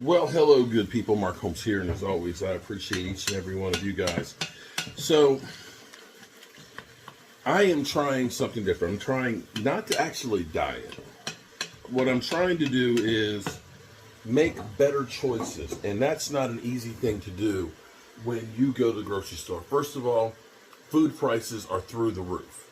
Well, hello, good people. Mark Holmes here, and as always, I appreciate each and every one of you guys. So, I am trying something different. I'm trying not to actually diet. What I'm trying to do is make better choices, and that's not an easy thing to do when you go to the grocery store. First of all, food prices are through the roof.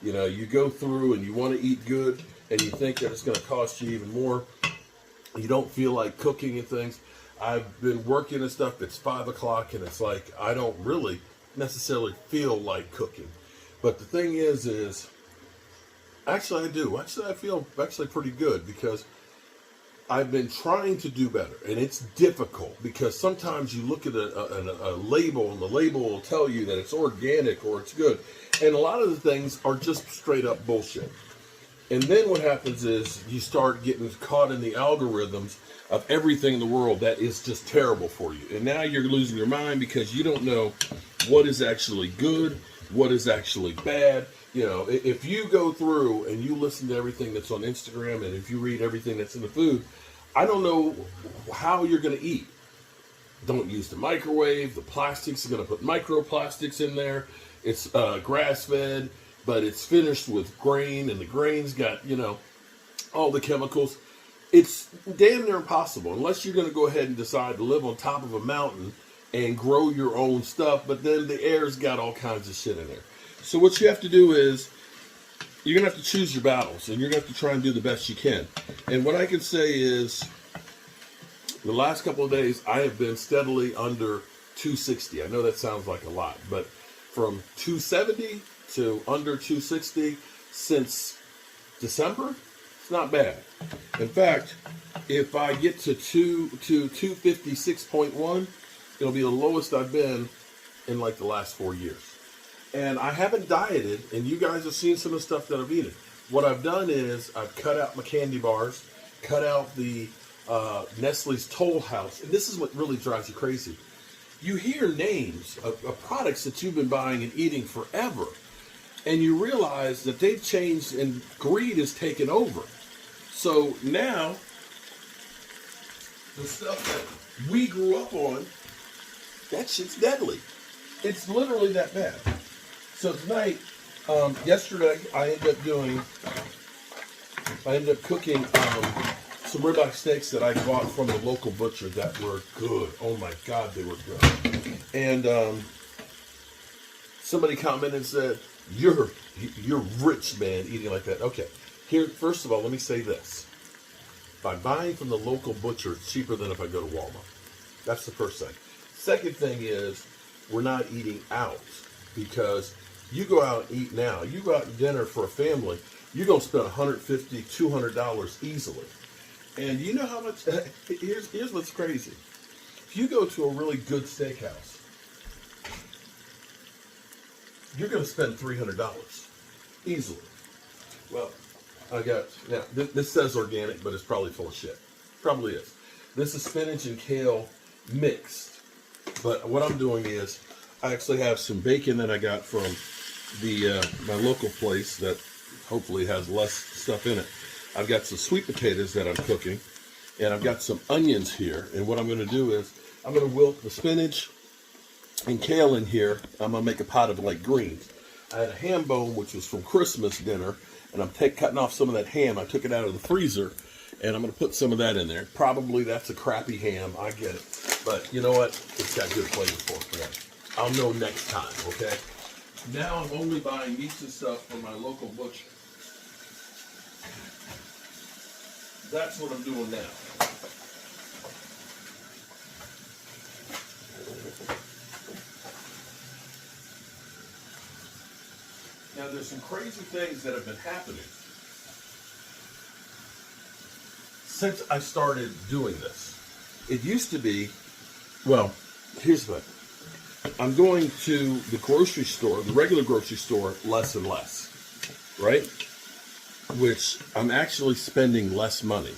You know, you go through and you want to eat good, and you think that it's going to cost you even more. You don't feel like cooking and things. I've been working and stuff. It's 5 o'clock, and it's like I don't really necessarily feel like cooking. But the thing is actually I do. Actually, I feel actually pretty good because I've been trying to do better, and it's difficult because sometimes you look at a label, and the label will tell you that it's organic or it's good, and a lot of the things are just straight up bullshit. And then what happens is you start getting caught in the algorithms of everything in the world that is just terrible for you. And now you're losing your mind because you don't know what is actually good, what is actually bad. You know, if you go through and you listen to everything that's on Instagram and if you read everything that's in the food, I don't know how you're going to eat. Don't use the microwave. The plastics are going to put microplastics in there. It's grass fed, but it's finished with grain, and the grain's got, all the chemicals. It's damn near impossible unless you're going to go ahead and decide to live on top of a mountain and grow your own stuff, but then the air's got all kinds of shit in there. So what you have to do is you're going to have to choose your battles, and you're going to have to try and do the best you can. And what I can say is the last couple of days, I have been steadily under 260. I know that sounds like a lot, but from 270 to under 260 since December, it's not bad. In fact, if I get to 256.1, it'll be the lowest I've been in like the last 4 years. And I haven't dieted, and you guys have seen some of the stuff that I've eaten. What I've done is I've cut out my candy bars, cut out the Nestle's Toll House, and this is what really drives you crazy. You hear names of products that you've been buying and eating forever, and you realize that they've changed and greed has taken over. So now, the stuff that we grew up on, that shit's deadly. It's literally that bad. So tonight, yesterday, I ended up cooking some ribeye steaks that I bought from the local butcher that were good. Oh my God, they were good. And somebody commented and said, "You're rich, man, eating like that." Okay, here, first of all, let me say this: by buying from the local butcher, it's cheaper than if I go to Walmart. That's the first thing. Second thing is we're not eating out because you go out and eat now. You go out to dinner for a family, you're gonna spend $150, $200 easily. And you know how much? Here's what's crazy. If you go to a really good steakhouse, you're going to spend $300 easily. Well, I got now. This says organic, but it's probably full of shit. Probably is. This is spinach and kale mixed. But what I'm doing is I actually have some bacon that I got from the my local place that hopefully has less stuff in it. I've got some sweet potatoes that I'm cooking, and I've got some onions here. And what I'm going to do is I'm going to wilt the spinach and kale in here. I'm going to make a pot of like greens. I had a ham bone, which was from Christmas dinner, and I'm cutting off some of that ham. I took it out of the freezer, and I'm going to put some of that in there. Probably that's a crappy ham. I get it. But you know what? It's got good flavor for it. I'll know next time, okay? Now I'm only buying meats and stuff from my local butcher. That's what I'm doing now. Now there's some crazy things that have been happening since I started doing this. It used to be, well, here's the thing. I'm going to the grocery store, the regular grocery store, less and less, right? Which I'm actually spending less money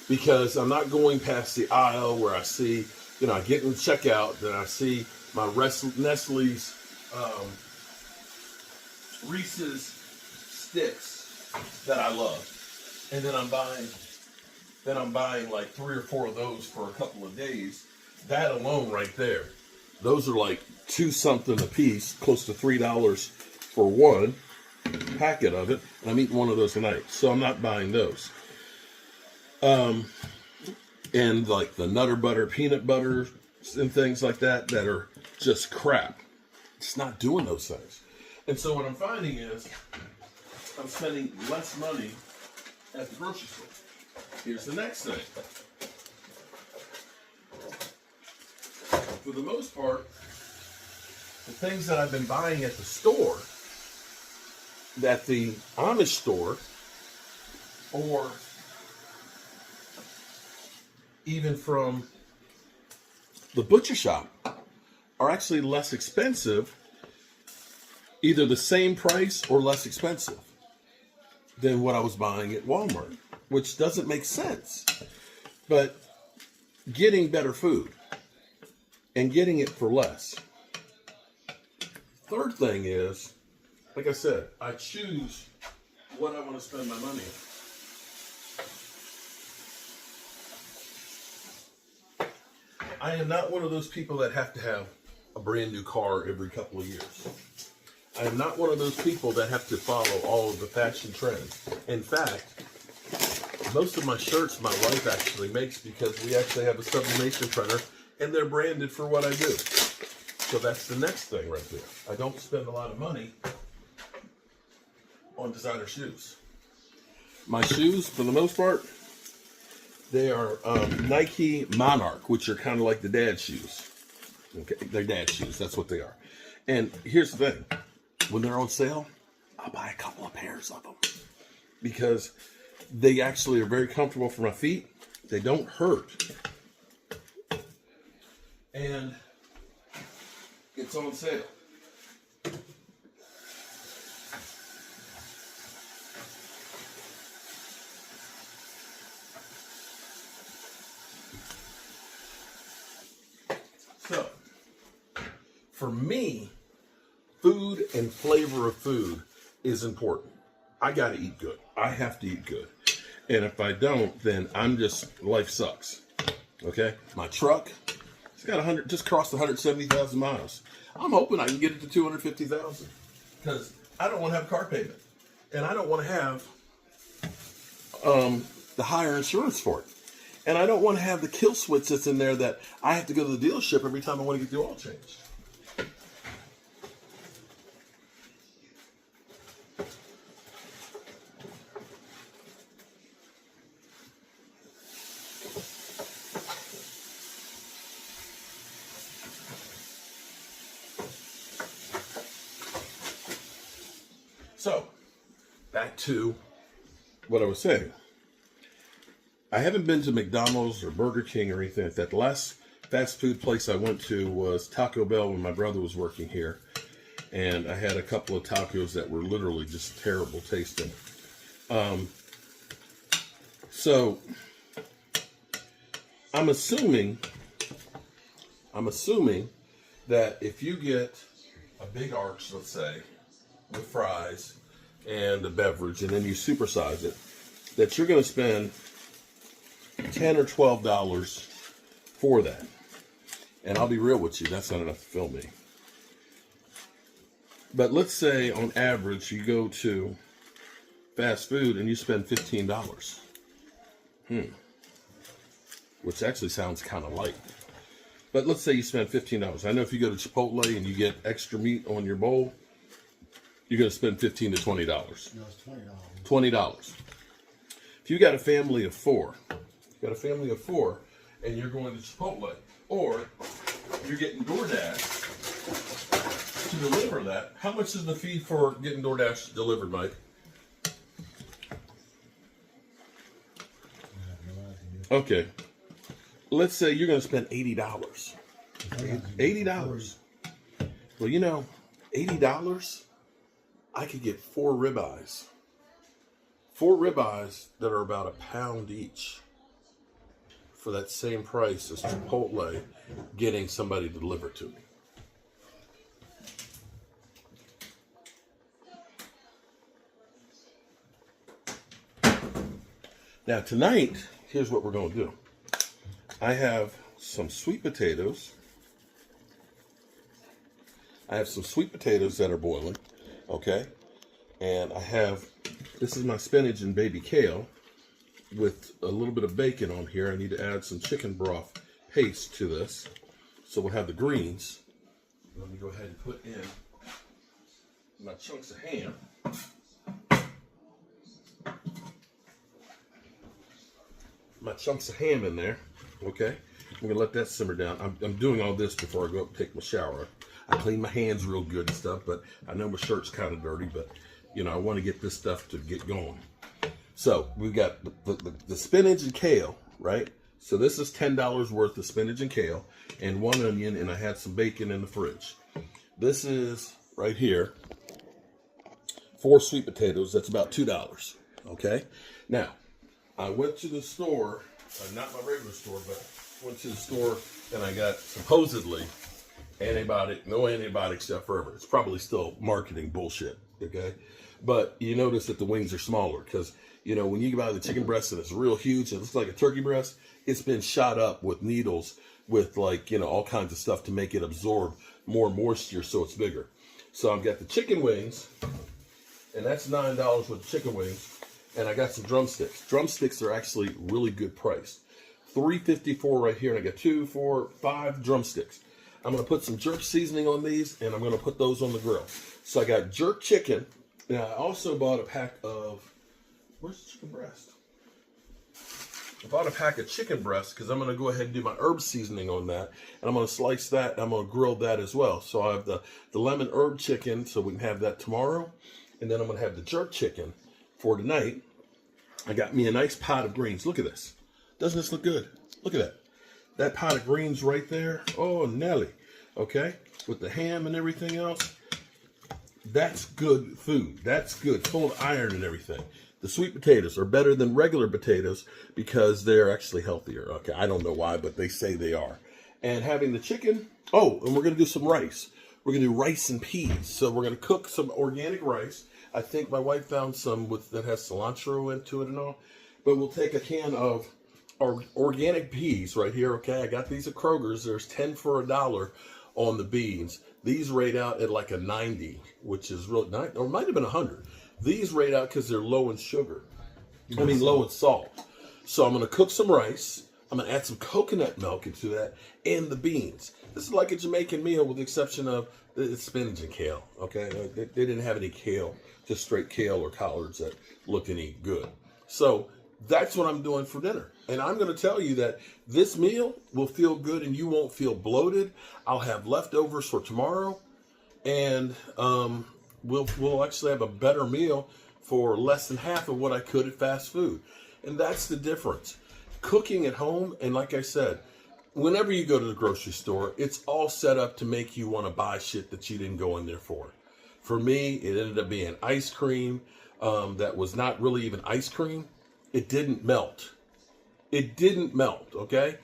because I'm not going past the aisle where I see, I get in the checkout, then I see my Nestle's Reese's sticks that I love, and then I'm buying then I'm buying like 3 or 4 of those for a couple of days. That alone right there, those are like $2 something a piece, close to $3 for one packet of it. And I'm eating one of those tonight, so I'm not buying those. And like the Nutter Butter, peanut butter, and things like that that are just crap. It's not doing those things. And so what I'm finding is I'm spending less money at the grocery store. Here's the next thing. For the most part, the things that I've been buying at the store, at the Amish store, or even from the butcher shop, are actually less expensive, either the same price or less expensive than what I was buying at Walmart, which doesn't make sense. But getting better food and getting it for less. Third thing is, like I said, I choose what I want to spend my money on. I am not one of those people that have to have a brand new car every couple of years. I am not one of those people that have to follow all of the fashion trends. In fact, most of my shirts my wife actually makes because we actually have a sublimation printer and they're branded for what I do. So that's the next thing right there. I don't spend a lot of money on designer shoes. My shoes, for the most part, they are Nike Monarch, which are kind of like the dad shoes. Okay, they're dad shoes. That's what they are. And here's the thing. When they're on sale, I'll buy a couple of pairs of them because they actually are very comfortable for my feet. They don't hurt. And it's on sale. So, for me, food and flavor of food is important. I gotta eat good. I have to eat good. And if I don't, then life sucks. Okay? My truck, it's got just crossed 170,000 miles. I'm hoping I can get it to 250,000 because I don't want to have car payment. And I don't want to have the higher insurance for it. And I don't want to have the kill switch that's in there that I have to go to the dealership every time I want to get the oil changed. So, back to what I was saying. I haven't been to McDonald's or Burger King or anything like that. The last fast food place I went to was Taco Bell when my brother was working here. And I had a couple of tacos that were literally just terrible tasting. So, I'm assuming that if you get a big arch, let's say, with fries and a beverage, and then you supersize it, that you're going to spend $10 or $12 for that. And I'll be real with you, that's not enough to fill me. But let's say on average you go to fast food and you spend $15. Which actually sounds kind of light. But let's say you spend $15. I know if you go to Chipotle and you get extra meat on your bowl, you're going to spend $15 to $20. No, it's $20. $20. If you got a family of four, and you're going to Chipotle, or you're getting DoorDash to deliver that, how much is the fee for getting DoorDash delivered, Mike? Okay. Let's say you're going to spend $80. $80. Well, you know, $80, I could get 4 ribeyes. 4 ribeyes that are about a pound each for that same price as Chipotle getting somebody to deliver it to me. Now tonight, here's what we're going to do. I have some sweet potatoes. I have some sweet potatoes that are boiling, okay? And I have, this is my spinach and baby kale with a little bit of bacon on here. I need to add some chicken broth paste to this. So we'll have the greens. Let me go ahead and put in my chunks of ham. My chunks of ham in there, okay? I'm gonna let that simmer down. I'm doing all this before I go up and take my shower. I clean my hands real good and stuff, but I know my shirt's kind of dirty, but you know, I want to get this stuff to get going. So we've got the spinach and kale, right? So this is $10 worth of spinach and kale and 1 onion, and I had some bacon in the fridge. This is right here, 4 sweet potatoes. That's about $2, okay? Now, I went to the store, not my regular store, but went to the store and I got supposedly no antibiotic stuff forever. It's probably still marketing bullshit, okay? But you notice that the wings are smaller because, you know, when you buy the chicken breast and it's real huge and it looks like a turkey breast, it's been shot up with needles with, like, you know, all kinds of stuff to make it absorb more moisture so it's bigger. So I've got the chicken wings, and that's $9 worth of chicken wings, and I got some drumsticks. Drumsticks are actually really good price. $3.54 right here, and I got 2, 4, 5 drumsticks. I'm going to put some jerk seasoning on these, and I'm going to put those on the grill. So I got jerk chicken, and I also bought a pack of, where's the chicken breast? I bought a pack of chicken breast because I'm going to go ahead and do my herb seasoning on that. And I'm going to slice that, and I'm going to grill that as well. So I have the lemon herb chicken, so we can have that tomorrow. And then I'm going to have the jerk chicken for tonight. I got me a nice pot of greens. Look at this. Doesn't this look good? Look at that. That pot of greens right there. Oh, Nelly. Okay? With the ham and everything else. That's good food. That's good. Full of iron and everything. The sweet potatoes are better than regular potatoes because they're actually healthier. Okay, I don't know why, but they say they are. And having the chicken. Oh, and we're going to do some rice. We're going to do rice and peas. So we're going to cook some organic rice. I think my wife found some that has cilantro into it and all. But we'll take a can of our organic peas right here. Okay, I got these at Kroger's. There's 10 for $1 on the beans. These rate out at like a 90, which is really nice, or it might have been 100. These rate out because they're low in sugar. Low in salt. So I'm going to cook some rice. I'm going to add some coconut milk into that and the beans. This is like a Jamaican meal with the exception of the spinach and kale. Okay, they didn't have any kale, just straight kale or collards that looked any good. So that's what I'm doing for dinner. And I'm going to tell you that this meal will feel good and you won't feel bloated. I'll have leftovers for tomorrow. And we'll actually have a better meal for less than half of what I could at fast food. And that's the difference. Cooking at home, and like I said, whenever you go to the grocery store, it's all set up to make you want to buy shit that you didn't go in there for. For me, it ended up being ice cream that was not really even ice cream. It didn't melt. It didn't melt, okay?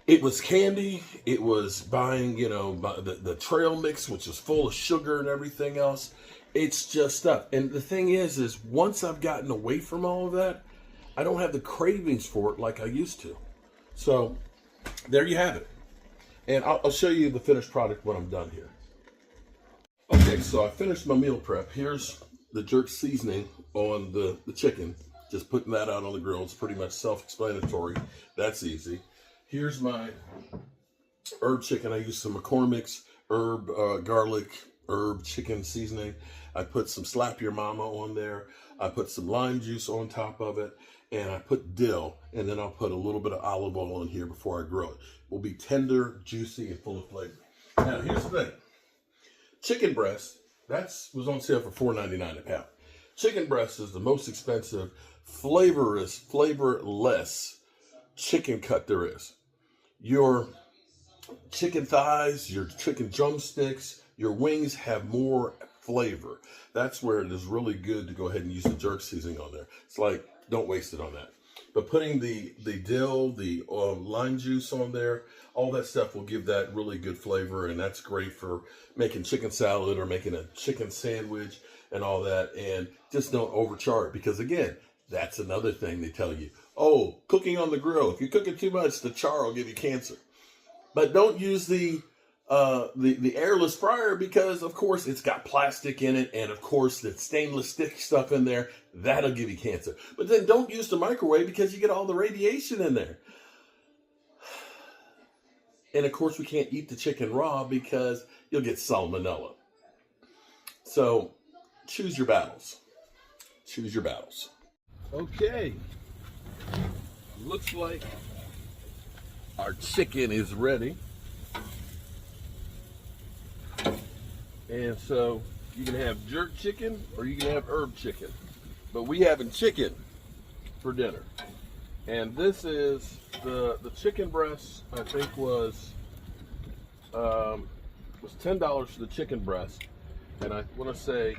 It was candy. It was buying, the trail mix, which is full of sugar and everything else. It's just stuff. And the thing is once I've gotten away from all of that, I don't have the cravings for it like I used to. So there you have it. And I'll show you the finished product when I'm done here. Okay, so I finished my meal prep. Here's the jerk seasoning on the chicken. Just putting that out on the grill. It's pretty much self-explanatory. That's easy. Here's my herb chicken. I used some McCormick's garlic herb chicken seasoning. I put some Slap Your Mama on there. I put some lime juice on top of it. And I put dill. And then I'll put a little bit of olive oil in here before I grill it. It will be tender, juicy, and full of flavor. Now, here's the thing. Chicken breast, was on sale for $4.99 a pound. Chicken breast is the most expensive, flavorless chicken cut there is. Your chicken thighs, your chicken drumsticks, your wings have more flavor. That's where it is really good to go ahead and use the jerk seasoning on there. It's like, don't waste it on that. But putting the dill, the lime juice on there, all that stuff will give that really good flavor, and that's great for making chicken salad or making a chicken sandwich and all that. And just don't overcharge, because again, that's another thing they tell you. Oh, cooking on the grill. If you cook it too much, the char will give you cancer. But don't use the airless fryer because, of course, it's got plastic in it, and of course, the stainless stick stuff in there that'll give you cancer. But then don't use the microwave because you get all the radiation in there. And of course, we can't eat the chicken raw because you'll get salmonella. So choose your battles. Choose your battles. Okay. Looks like our chicken is ready. And so you can have jerk chicken or you can have herb chicken. But we having chicken for dinner. And this is the chicken breast, I think was $10 for the chicken breast. And I want to say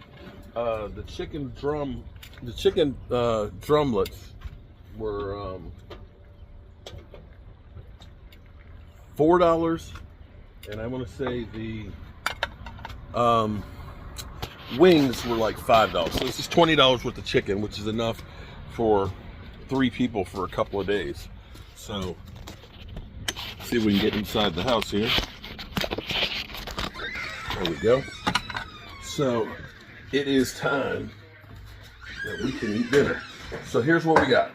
the chicken drumlets were $4, and I want to say the wings were like $5. So this is $20 worth of chicken, which is enough for 3 people for a couple of days. So see if we can get inside the house here. There we go. So it is time that we can eat dinner. So here's what we got.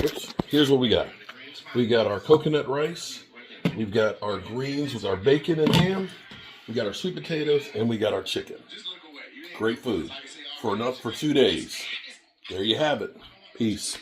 Oops. Here's what we got. We got our coconut rice. We've got our greens with our bacon and ham. We got our sweet potatoes, and we got our chicken. Great food for enough for 2 days. There you have it. Peace.